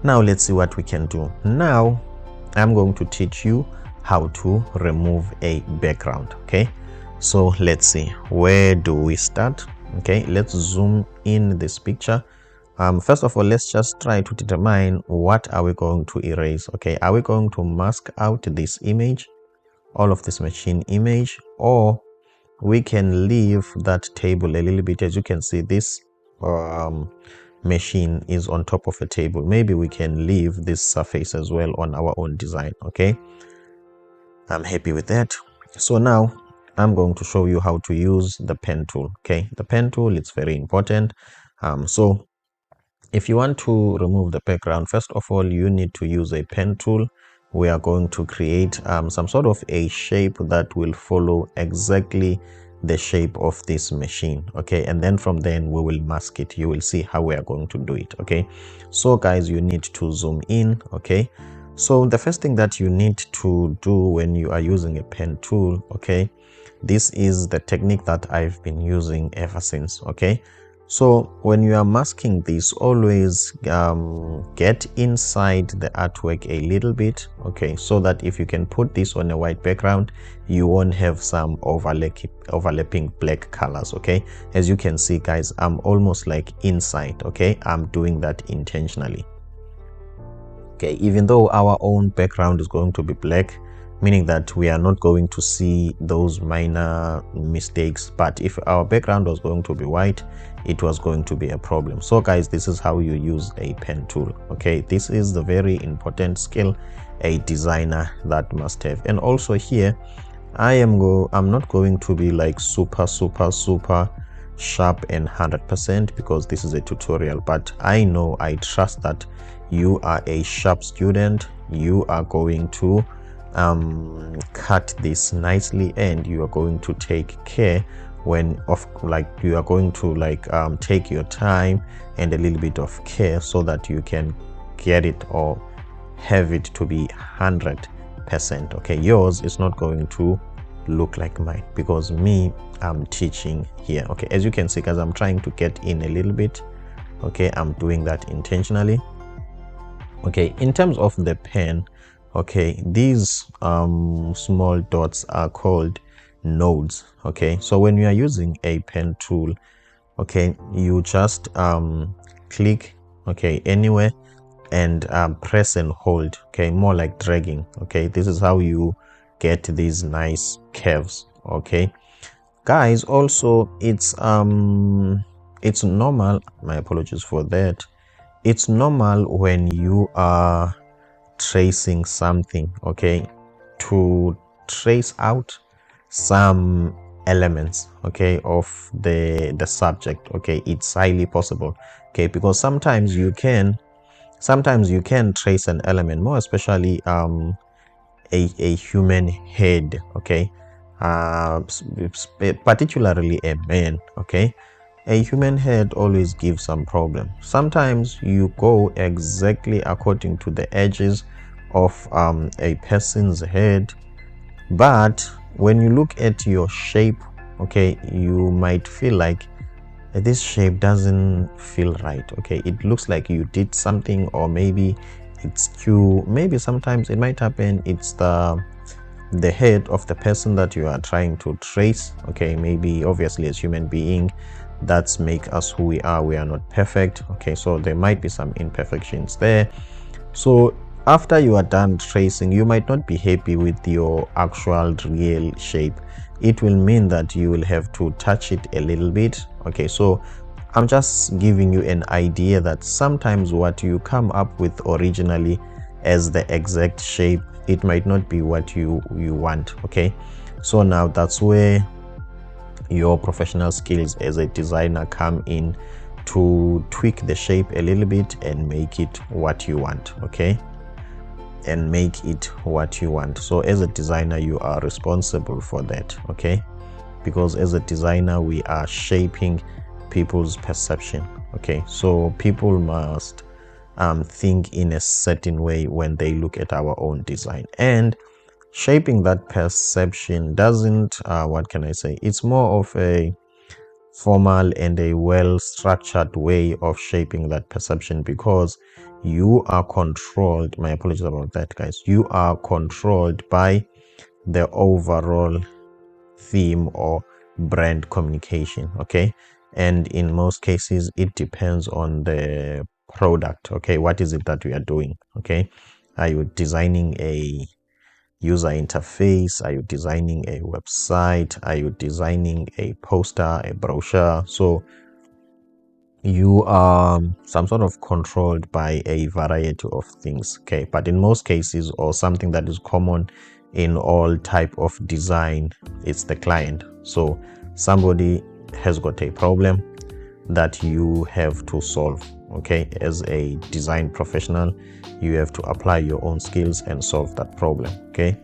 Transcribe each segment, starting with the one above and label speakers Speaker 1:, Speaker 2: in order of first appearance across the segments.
Speaker 1: Now let's see what we can do. Now I'm going to teach you how to remove a background. Okay, so let's see, where do we start? Okay, let's zoom in this picture. First of all, let's just try to determine what are we going to erase. Okay, are we going to mask out this image, all of this machine image, or we can leave that table a little bit? As you can see, this machine is on top of a table. Maybe we can leave this surface as well on our own design. Okay, I'm happy with that. So now I'm going to show you how to use the pen tool. Okay, the pen tool, it's very important. So if you want to remove the background, first of all, you need to use a pen tool. We are going to create some sort of a shape that will follow exactly the shape of this machine. Okay, and then from then we will mask it. You will see how we are going to do it. Okay, so guys, you need to zoom in. Okay, so the first thing that you need to do when you are using a pen tool, okay, this is the technique that I've been using ever since. Okay, so when you are masking this, always get inside the artwork a little bit. Okay, so that if you can put this on a white background, you won't have some overlapping black colors. Okay, as you can see guys, I'm almost like inside. Okay, I'm doing that intentionally. Okay, even though our own background is going to be black, meaning that we are not going to see those minor mistakes, but if our background was going to be white, it was going to be a problem. So guys, this is how you use a pen tool. Okay, this is the very important skill a designer that must have. And also here I'm not going to be like super sharp and 100%, because this is a tutorial, but I trust that you are a sharp student. You are going to cut this nicely, and you are going to take care you are going to take your time and a little bit of care, so that you can get it or have it to be 100%. Okay, yours is not going to look like mine, because I'm teaching here. Okay, as you can see guys, I'm trying to get in a little bit. Okay, I'm doing that intentionally. Okay, in terms of the pen, okay, these small dots are called nodes. Okay, so when you are using a pen tool, okay, you just click, okay, anywhere, and press and hold. Okay, more like dragging. Okay, this is how you get these nice curves. Okay guys, also it's normal, my apologies for that, it's normal when you are tracing something, okay, to trace out some elements, okay, of the subject. Okay, it's highly possible. Okay, because sometimes you can trace an element, more especially a human head. Okay, particularly a man. Okay, a human head always gives some problem. Sometimes you go exactly according to the edges of a person's head, but when you look at your shape, okay, you might feel like this shape doesn't feel right. Okay, it looks like you did something, or maybe it's skew. Maybe sometimes it might happen it's the head of the person that you are trying to trace. Okay, maybe obviously as human being, that's make us who we are. We are not perfect. Okay, so there might be some imperfections there. So after you are done tracing, you might not be happy with your actual real shape. It will mean that you will have to touch it a little bit. Okay, so I'm just giving you an idea that sometimes what you come up with originally as the exact shape, it might not be what you want. Okay, so now that's where your professional skills as a designer come in, to tweak the shape a little bit and make it what you want. Okay, and make it what you want. So as a designer, you are responsible for that. Okay, because as a designer, we are shaping people's perception. Okay, so people must think in a certain way when they look at our own design, and shaping that perception doesn't what can I say, it's more of a formal and a well-structured way of shaping that perception, because you are controlled. My apologies about that, guys. You are controlled by the overall theme or brand communication, okay? And in most cases, it depends on the product, okay? What is it that we are doing, okay? Are you designing a user interface? Are you designing a website? Are you designing a poster, a brochure? So you are some sort of controlled by a variety of things, okay? But in most cases, or something that is common in all type of design, it's the client. So somebody has got a problem that you have to solve, okay? As a design professional, you have to apply your own skills and solve that problem, okay?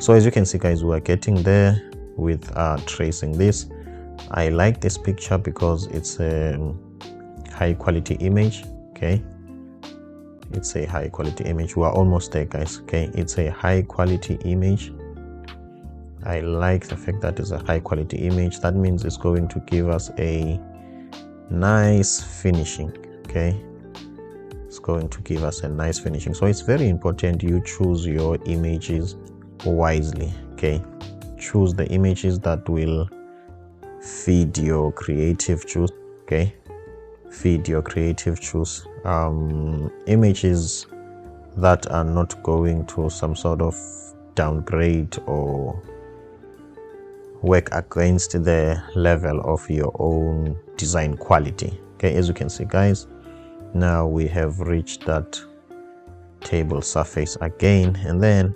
Speaker 1: So as you can see, guys, we are getting there with tracing this. I like this picture because it's a high quality image, okay? It's a high quality image. We are almost there, guys, okay? It's a high quality image. I like the fact that it's a high quality image. That means it's going to give us a nice finishing, okay? It's going to give us a nice finishing. So it's very important you choose your images wisely, okay? Choose the images that will feed your creative juice, okay? Feed your creative juice. Images that are not going to some sort of downgrade or work against the level of your own design quality, okay? As you can see, guys, now we have reached that table surface again, and then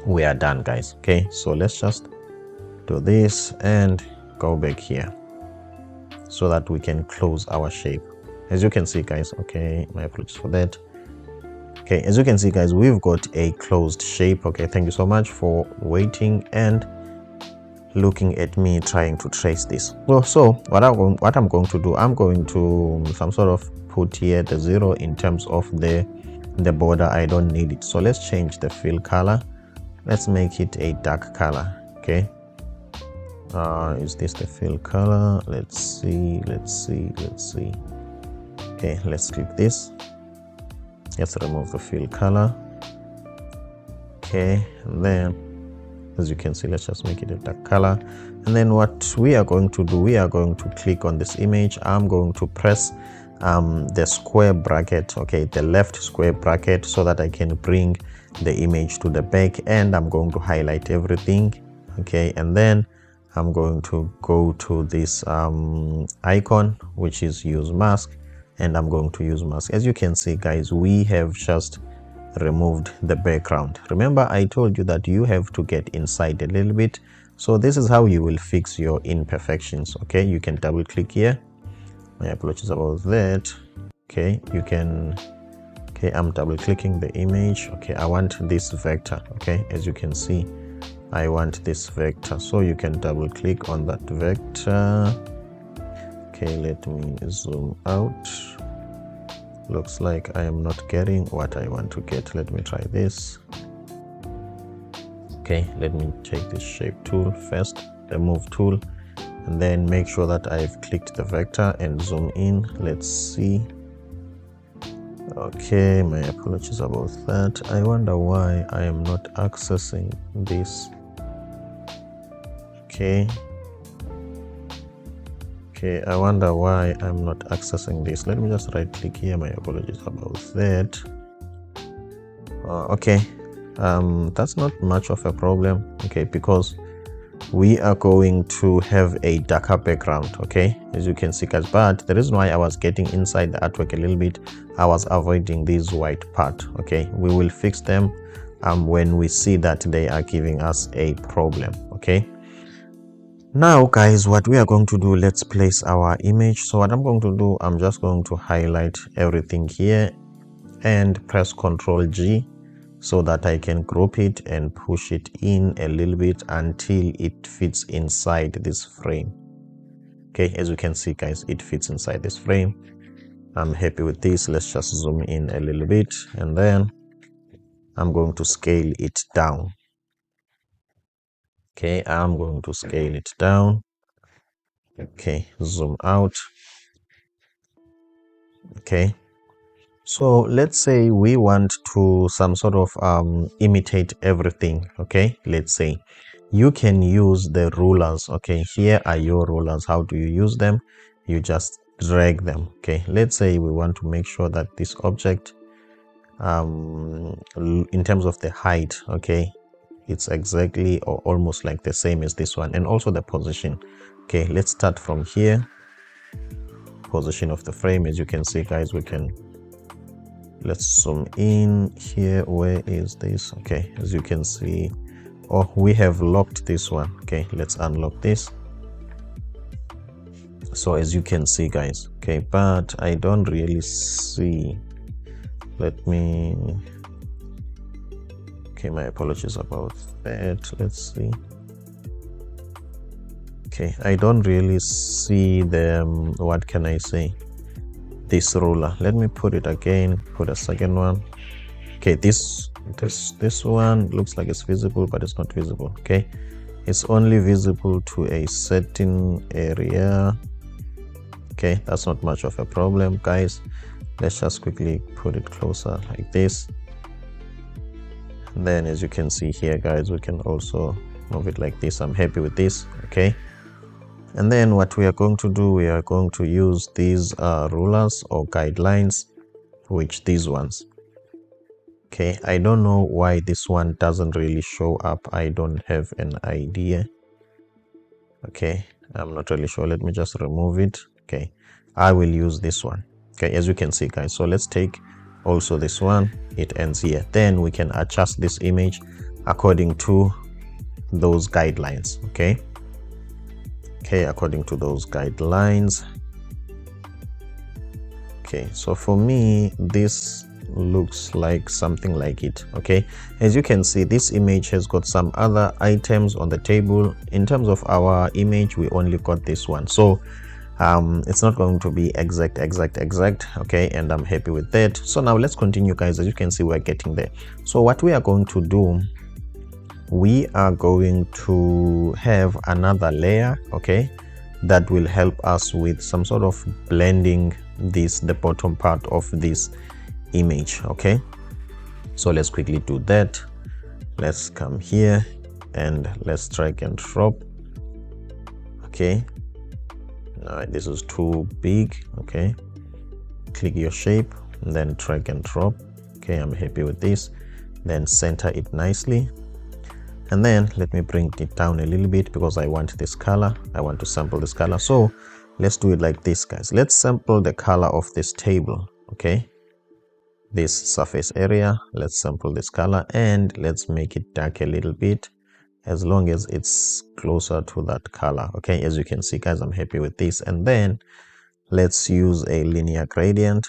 Speaker 1: we are done, guys, okay? So let's just do this and go back here so that we can close our shape. As you can see, guys, okay, my apologies for that. Okay, as you can see, guys, we've got a closed shape, okay? Thank you so much for waiting and looking at me trying to trace this. So what I'm going to do, I'm going to some sort of put here the 0 in terms of the border. I don't need it, so let's change the fill color. Let's make it a dark color, okay? Is this the fill color? Let's see. Okay, let's click this. Let's remove the fill color, okay? And then as you can see, let's just make it a dark color. And then what we are going to do, we are going to click on this image. I'm going to press the square bracket, okay, the left square bracket, so that I can bring the image to the back, and I'm going to highlight everything, okay? And then I'm going to go to this icon, which is use mask, and I'm going to use mask. As you can see, guys, we have just removed the background. Remember, I told you that you have to get inside a little bit. So this is how you will fix your imperfections, okay? You can double click here. My apologies about that. Okay, you can, okay, I'm double clicking the image. Okay, I want this vector, okay? As you can see, I want this vector, so you can double click on that vector. Okay, let me zoom out. Looks like I am not getting what I want to get. Let me try this. Okay, let me take this shape tool first, the move tool, and then make sure that I've clicked the vector and zoom in. Let's see. Okay, my apologies about that. I wonder why I am not accessing this. Okay, I wonder why I'm not accessing this. Let me just right click here. My apologies about that. Okay, that's not much of a problem, okay, because we are going to have a darker background, okay, as you can see, guys. But the reason why I was getting inside the artwork a little bit, I was avoiding this white part, okay? We will fix them when we see that they are giving us a problem, okay? Now, guys, what we are going to do, let's place our image. So what I'm going to do, I'm just going to highlight everything here and press Ctrl G so that I can group it and push it in a little bit until it fits inside this frame. Okay, as you can see, guys, it fits inside this frame. I'm happy with this. Let's just zoom in a little bit, and then I'm going to scale it down. Okay, I'm going to scale it down. Okay, zoom out. Okay, so let's say we want to some sort of imitate everything. Okay, let's say you can use the rulers. Okay, here are your rulers. How do you use them? You just drag them. Okay, let's say we want to make sure that this object in terms of the height, okay, it's exactly or almost like the same as this one, and also the position. Okay, let's start from here. Position of the frame, as you can see, guys, let's zoom in here. Where is this? Okay, as you can see, oh, we have locked this one. Okay, let's unlock this. So as you can see, guys, okay, but I don't really see, let me, okay, my apologies about that. Let's see. Okay, I don't really see the what can I say, this ruler. Let me put it again, put a second one. Okay, this one looks like it's visible, but it's not visible. Okay, it's only visible to a certain area. Okay, that's not much of a problem, guys. Let's just quickly put it closer like this. And then as you can see here, guys, we can also move it like this. I'm happy with this. Okay, and then what we are going to do, we are going to use these rulers or guidelines, which these ones. Okay, I don't know why this one doesn't really show up. I don't have an idea. Okay, I'm not really sure. Let me just remove it. Okay, I will use this one. Okay, as you can see, guys, so let's take also this one. It ends here. Then we can adjust this image according to those guidelines. Okay, according to those guidelines. Okay, so for me, this looks like something like it. Okay, as you can see, this image has got some other items on the table. In terms of our image, we only got this one, so it's not going to be exact. Okay, and I'm happy with that. So now let's continue, guys. As you can see, we're getting there. So what we are going to do, we are going to have another layer, okay, that will help us with some sort of blending the bottom part of this image. Okay, so let's quickly do that. Let's come here and let's drag and drop. Okay, this is too big. Okay, click your shape and then drag and drop. Okay, I'm happy with this. Then center it nicely, and then let me bring it down a little bit because I want this color. I want to sample this color. So let's do it like this, guys. Let's sample the color of this table. Okay, this surface area, let's sample this color and let's make it dark a little bit, as long as it's closer to that color. Okay, as you can see, guys, I'm happy with this. And then let's use a linear gradient.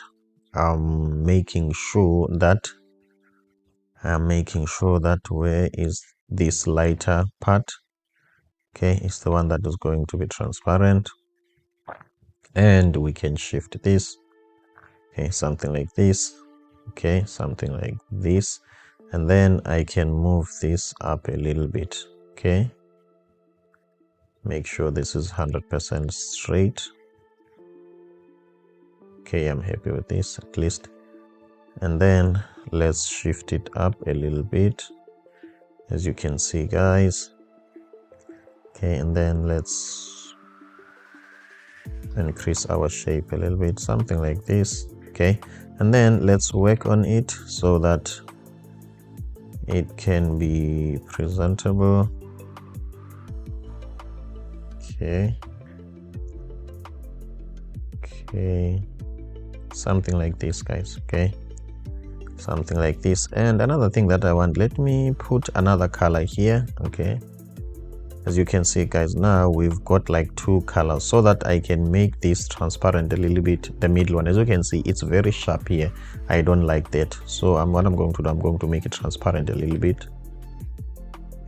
Speaker 1: Making sure that where is this lighter part? Okay, it's the one that is going to be transparent, and we can shift this. Okay, something like this. Okay, something like this, and then I can move this up a little bit. Okay, make sure this is 100% straight. Okay, I'm happy with this at least. And then let's shift it up a little bit, as you can see, guys. Okay, and then let's increase our shape a little bit, something like this. Okay, and then let's work on it so that it can be presentable. Okay, something like this, guys. Okay, something like this. And another thing that I want, let me put another color here. Okay, as you can see, guys, now we've got like two colors, so that I can make this transparent a little bit, the middle one. As you can see, it's very sharp here. I don't like that, so what I'm going to do, I'm going to make it transparent a little bit.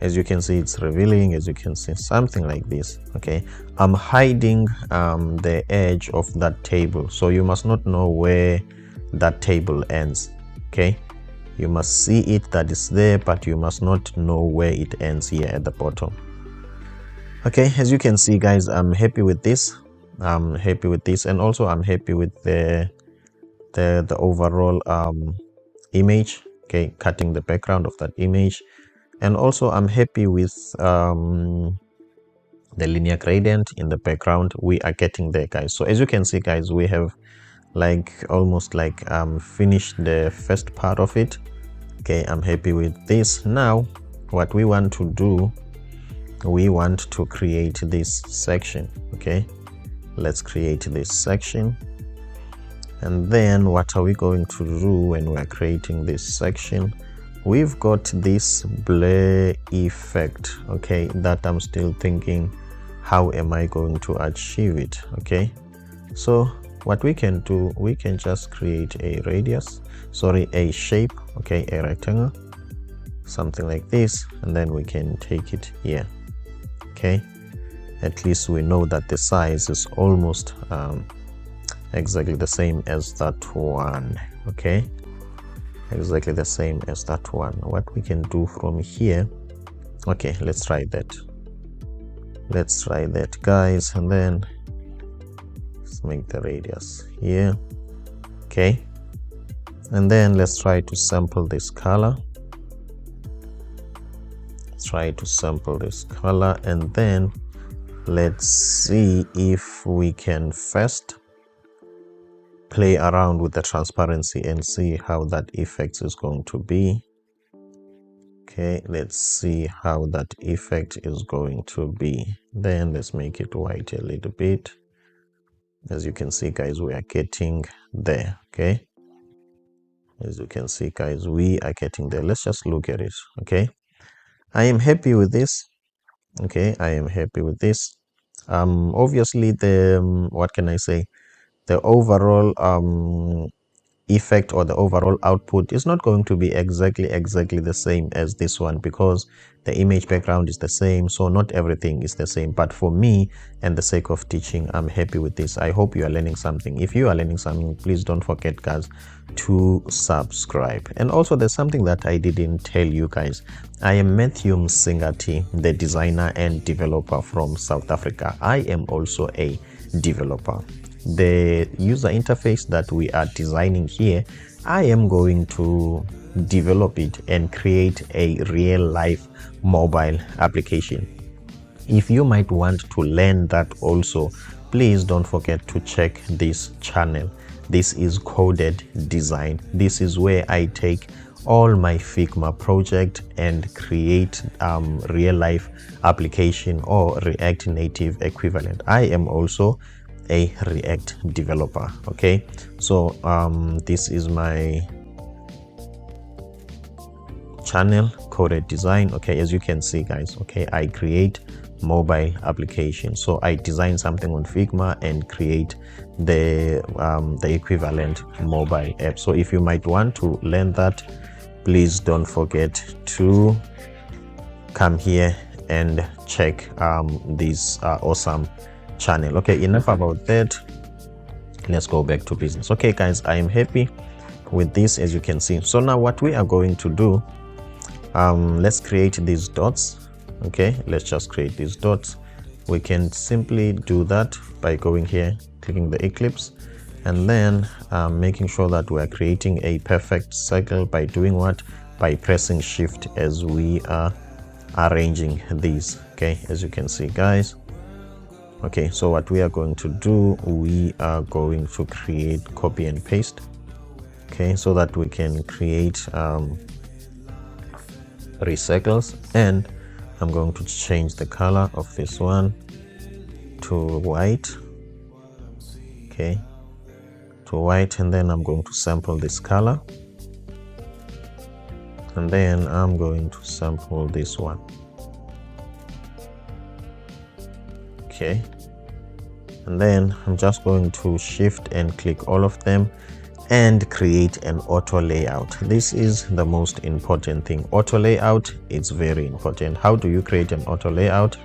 Speaker 1: As you can see, it's revealing. As you can see, something like this. Okay, I'm hiding the edge of that table, so you must not know where that table ends. Okay, you must see it that is there, but you must not know where it ends here at the bottom. Okay, as you can see guys, I'm happy with this. And also I'm happy with the overall image. Okay, cutting the background of that image, and also I'm happy with the linear gradient in the background. We are getting there guys. So as you can see guys, we have like almost like finished the first part of it. Okay, I'm happy with this. Now what we want to do, we want to create this section. Okay, let's create this section. And then what are we going to do when we're creating this section? We've got this blur effect, okay, that I'm still thinking, how am I going to achieve it? Okay, so what we can do, we can just create a a shape, okay, a rectangle, something like this, and then we can take it here. Okay, at least we know that the size is almost exactly the same as that one. Okay, exactly the same as that one. What we can do from here, okay, let's try that guys, and then let's make the radius here. Okay, and then let's try to sample this color. And then let's see if we can first play around with the transparency and see how that effect is going to be. Okay, let's see how that effect is going to be. Then let's make it white a little bit. As you can see guys, we are getting there. Okay, as you can see guys, we are getting there. Let's just look at it. Okay, I am happy with this. Okay, I am happy with this. Obviously the what can I say, the overall effect or the overall output is not going to be exactly the same as this one, because the image background is the same, so not everything is the same. But for me and the sake of teaching, I'm happy with this. I hope you are learning something. If you are learning something, please don't forget guys to subscribe. And also there's something that I didn't tell you guys. I am Matthew Msingati, the designer and developer from South Africa. I am also a developer. The user interface that we are designing here, I am going to develop it and create a real life mobile application. If you might want to learn that also, please don't forget to check this channel. This is Coded Design. This is where I take all my Figma project and create real life application or React Native equivalent. I am also a React developer. Okay, so this is my channel, Coded Design. Okay, as you can see guys, okay, I create mobile applications. So I design something on Figma and create the equivalent mobile app. So if you might want to learn that, please don't forget to come here and check this awesome channel. Okay, enough about that. Let's go back to business. Okay guys, I am happy with this, as you can see. So now what we are going to do, let's create these dots. Okay, let's just create these dots. We can simply do that by going here, clicking the ellipse, and then making sure that we are creating a perfect circle by doing what? By pressing shift as we are arranging these. Okay, as you can see guys. Okay, so what we are going to do, we are going to create copy and paste. Okay, so that we can create 3 circles, and I'm going to change the color of this one to white. Okay, to white, and then I'm going to sample this color, and then I'm going to sample this one. Okay, and then I'm just going to shift and click all of them and create an auto layout. This is the most important thing. Auto layout, it's very important. How do you create an auto layout?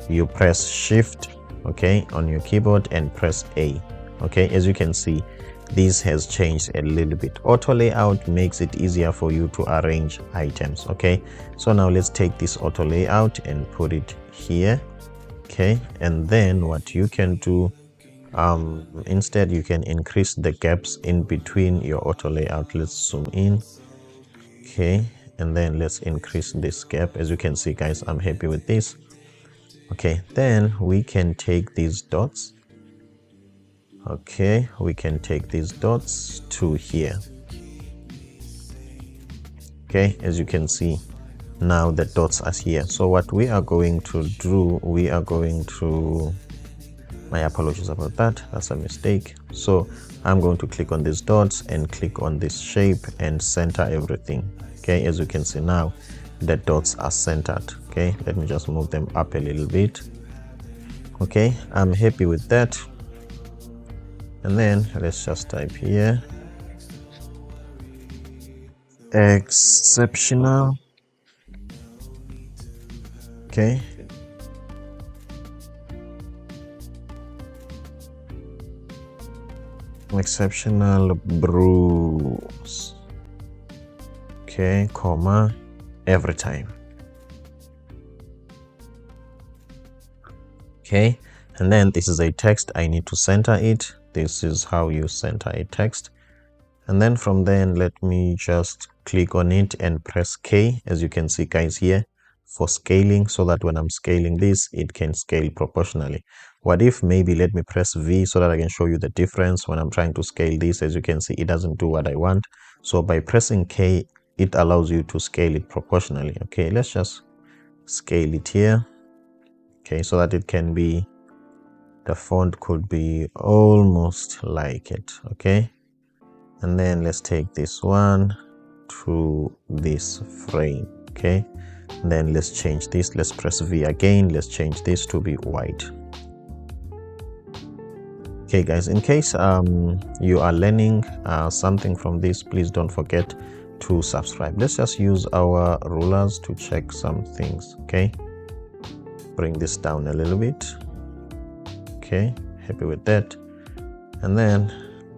Speaker 1: You press shift, okay, on your keyboard and press A. Okay, as you can see, this has changed a little bit. Auto layout makes it easier for you to arrange items. Okay, so now let's take this auto layout and put it here. Okay, and then what you can do, instead you can increase the gaps in between your auto layout. Let's zoom in. Okay, and then let's increase this gap. As you can see, guys, I'm happy with this. Okay, then we can take these dots. Okay, we can take these dots to here. Okay, as you can see, now the dots are here. So what we are going to do, we are going to, my apologies about that, that's a mistake. So I'm going to click on these dots and click on this shape and center everything. Okay, as you can see now, the dots are centered. Okay, let me just move them up a little bit. Okay, I'm happy with that. And then let's just type here, exceptional. Okay, exceptional bruise. Okay, comma, every time. Okay, and then this is a text. I need to center it. This is how you center a text. And then from then, let me just click on it and press K, as you can see, guys, here for scaling, so that when I'm scaling this, it can scale proportionally. What if maybe let me press V so that I can show you the difference when I'm trying to scale this. As you can see, it doesn't do what I want. So by pressing K, it allows you to scale it proportionally. Okay, let's just scale it here. Okay, so that it can be, the font could be almost like it. Okay, and then let's take this one to this frame. Okay, and then let's change this. Let's press V again. Let's change this to be white. Okay, guys, in case you are learning something from this, please don't forget to subscribe. Let's just use our rulers to check some things. Okay, bring this down a little bit. Okay, happy with that. And then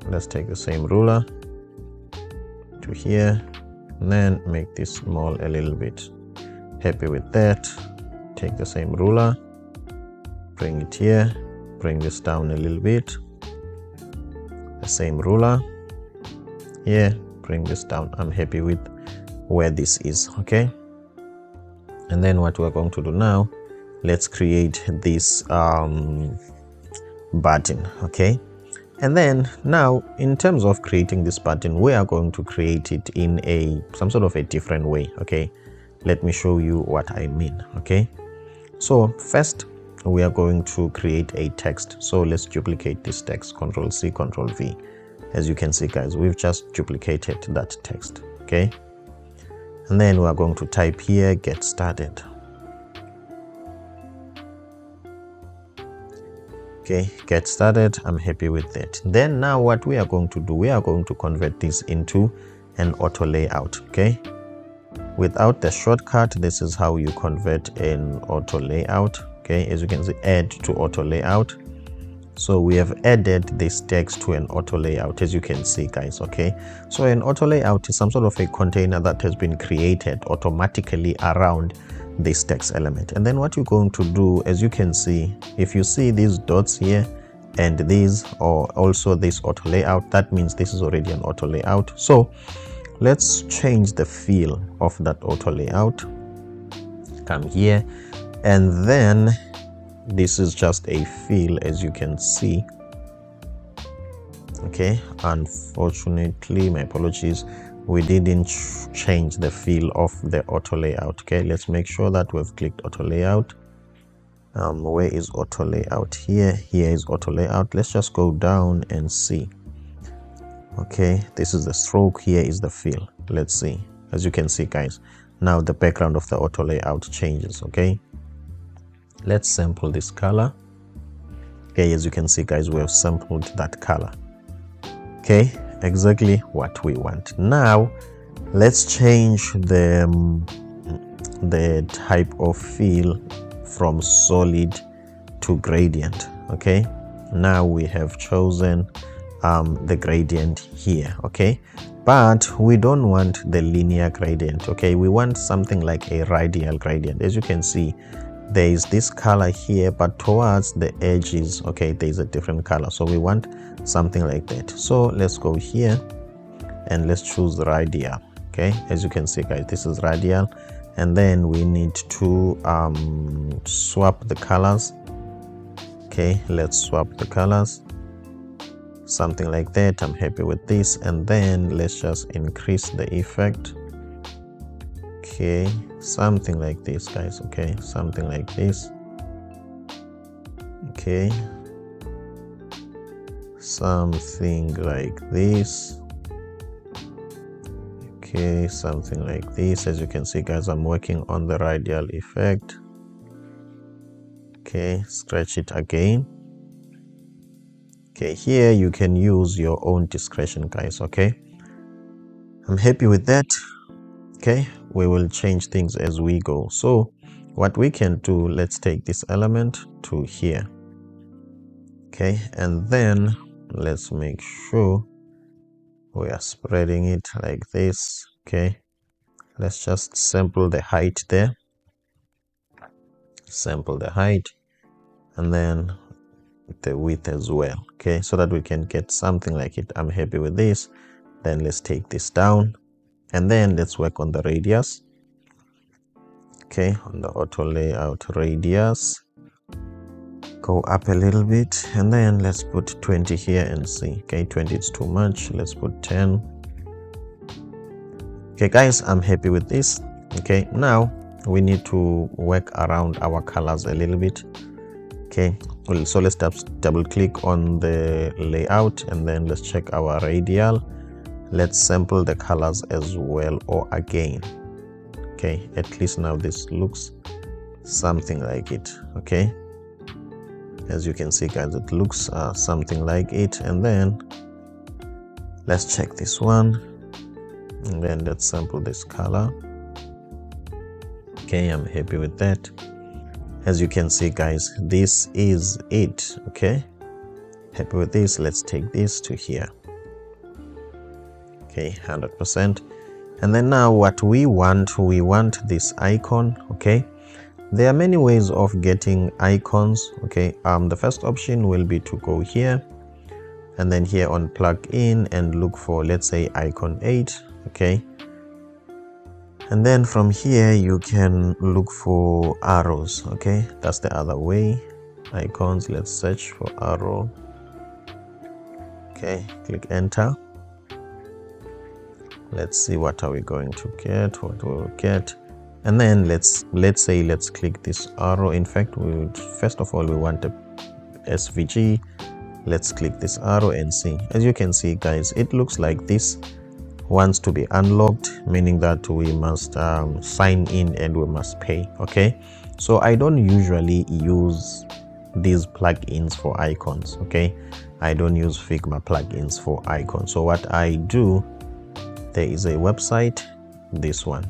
Speaker 1: let's take the same ruler to here, and then make this small a little bit. Happy with that. Take the same ruler, bring it here, bring this down a little bit. The same ruler here, bring this down. I'm happy with where this is. Okay, and then what we're going to do now, let's create this button. Okay, and then now in terms of creating this button, we are going to create it in some sort of a different way. Okay, let me show you what I mean. Okay, so first we are going to create a text. So let's duplicate this text, Control C, Control V. As you can see, guys, we've just duplicated that text. Okay, and then we are going to type here, get started. Okay, get started. I'm happy with that. Then now what we are going to do, we are going to convert this into an auto layout. Okay, without the shortcut, this is how you convert an auto layout. Okay, as you can see, add to auto layout. So we have added this text to an auto layout, as you can see, guys. Okay, so an auto layout is some sort of a container that has been created automatically around this text element. And then what you're going to do, as you can see, if you see these dots here and these, or also this auto layout, that means this is already an auto layout. So let's change the feel of that auto layout. Come here, and then this is just a fill, as you can see. Okay, unfortunately, my apologies, we didn't change the fill of the auto layout. Okay, let's make sure that we've clicked auto layout. Where is auto layout? Here is auto layout. Let's just go down and see. Okay, this is the stroke, here is the fill. Let's see. As you can see, guys, now the background of the auto layout changes. Okay, let's sample this color. Okay, as you can see, guys, we have sampled that color. Okay, exactly what we want. Now let's change the type of fill from solid to gradient. Okay, now we have chosen the gradient here. Okay, but we don't want the linear gradient. Okay, we want something like a radial gradient. As you can see, there is this color here, but towards the edges, okay, there is a different color. So we want something like that. So let's go here and let's choose radial. Okay, as you can see guys, this is radial, and then we need to swap the colors. Okay, let's swap the colors, something like that. I'm happy with this, and then let's just increase the effect. Okay, something like this guys. Okay, something like this. Okay, something like this. Okay, something like this. As you can see guys, I'm working on the radial effect. Okay, stretch it again. Okay, here you can use your own discretion guys. Okay, I'm happy with that. Okay, we will change things as we go. So what we can do, let's take this element to here. Okay, and then let's make sure we are spreading it like this. Okay, let's just sample the height there, sample the height, and then the width as well. Okay, so that we can get something like it. I'm happy with this. Then let's take this down, and then let's work on the radius. Okay, on the auto layout radius, go up a little bit, and then let's put 20 here and see. Okay, 20 is too much. Let's put 10. Okay guys, I'm happy with this. Okay, now we need to work around our colors a little bit. Okay, so let's double click on the layout, and then let's check our radial. Let's sample the colors as well, or again. Okay, at least now this looks something like it. Okay, as you can see guys, it looks something like it. And then let's check this one, and then let's sample this color. Okay, I'm happy with that. As you can see guys, this is it. Okay, happy with this. Let's take this to here. Okay, 100%. And then now what we want this icon. Okay, there are many ways of getting icons. Okay, the first option will be to go here, and then here on plugin and look for, let's say, icon 8. Okay, and then from here you can look for arrows. Okay, that's the other way. Icons, let's search for arrow. Okay, click enter. Let's see what are we going to get, what we will get. And then let's click this arrow. In fact, first of all we want a SVG. Let's click this arrow and see. As you can see guys, it looks like this wants to be unlocked, meaning that we must sign in and we must pay. Okay, so I don't usually use these plugins for icons. Okay, I don't use Figma plugins for icons. So what I do, there is a website, this one.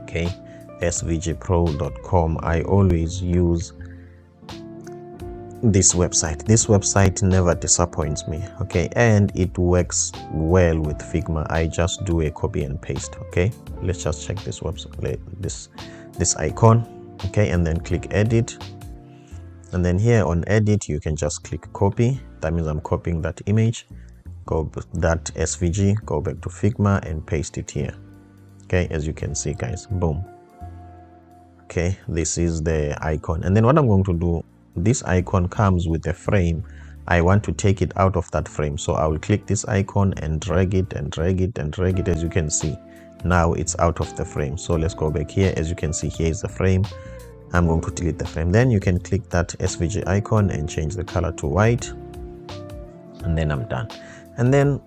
Speaker 1: Okay, svgpro.com. I always use this website. This website never disappoints me. Okay, and it works well with Figma. I just do a copy and paste. Okay, let's just check this website, this icon. Okay, and then click edit, and then here on edit you can just click copy. That means I'm copying that image, go that SVG, go back to Figma and paste it here. Okay, as you can see guys, boom. Okay, this is the icon. And then what I'm going to do, this icon comes with a frame. I want to take it out of that frame, so I will click this icon and drag it and drag it and drag it. As you can see, now it's out of the frame. So let's go back here. As you can see, here is the frame. I'm going to delete the frame. Then you can click that SVG icon and change the color to white, and then I'm done. And then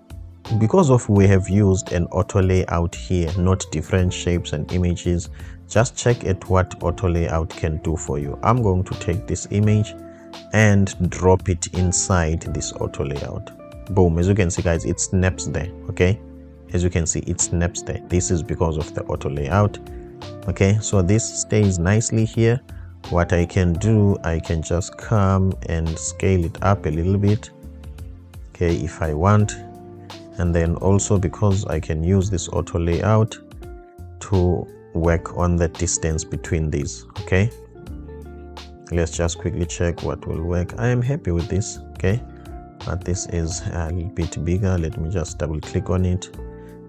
Speaker 1: because of we have used an auto layout here, not different shapes and images, just check at what auto layout can do for you. I'm going to take this image and drop it inside this auto layout. Boom, as you can see guys, it snaps there. Okay, as you can see, it snaps there. This is because of the auto layout. Okay, so this stays nicely here. What I can do, I can just come and scale it up a little bit, okay, if I want. And then also, because I can use this auto layout to work on the distance between these. Okay, let's just quickly check what will work. I am happy with this. Okay, but this is a little bit bigger. Let me just double click on it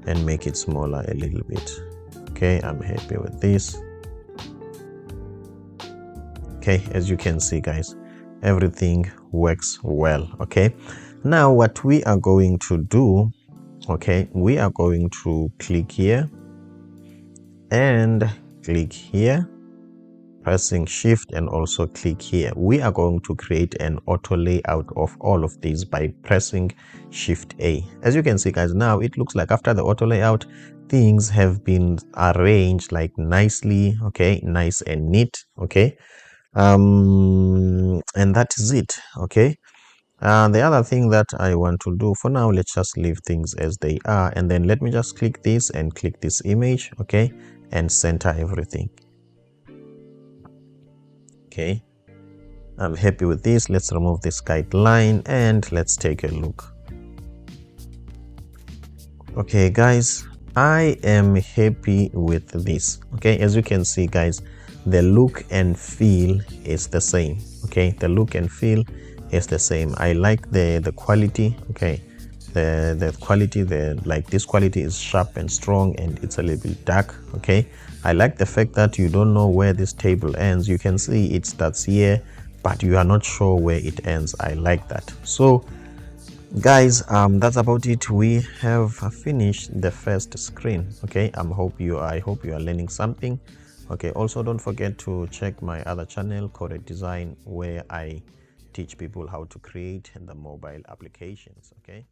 Speaker 1: and make it smaller a little bit. Okay, I'm happy with this. Okay, as you can see, guys, everything works well. Okay, now what we are going to do, okay, we are going to click here and click here, pressing shift, and also click here. We are going to create an auto layout of all of these by pressing shift A. As you can see, guys, now it looks like after the auto layout, things have been arranged like nicely. Okay, nice and neat. Okay, and that is it. Okay, the other thing that I want to do for now, let's just leave things as they are, and then let me just click this and click this image. Okay, and center everything. Okay, I'm happy with this. Let's remove this guideline and let's take a look. Okay, guys, I am happy with this. Okay, as you can see, guys, the look and feel is the same. Okay, the look and feel is the same. I like the quality. Okay, the quality, like this quality is sharp and strong, and it's a little bit dark. Okay, I like the fact that you don't know where this table ends. You can see it starts here, but you are not sure where it ends. I like that. So guys, that's about it. We have finished the first screen. Okay, I hope you are learning something. Okay, also don't forget to check my other channel, Coded Design, where I teach people how to create the mobile applications. Okay.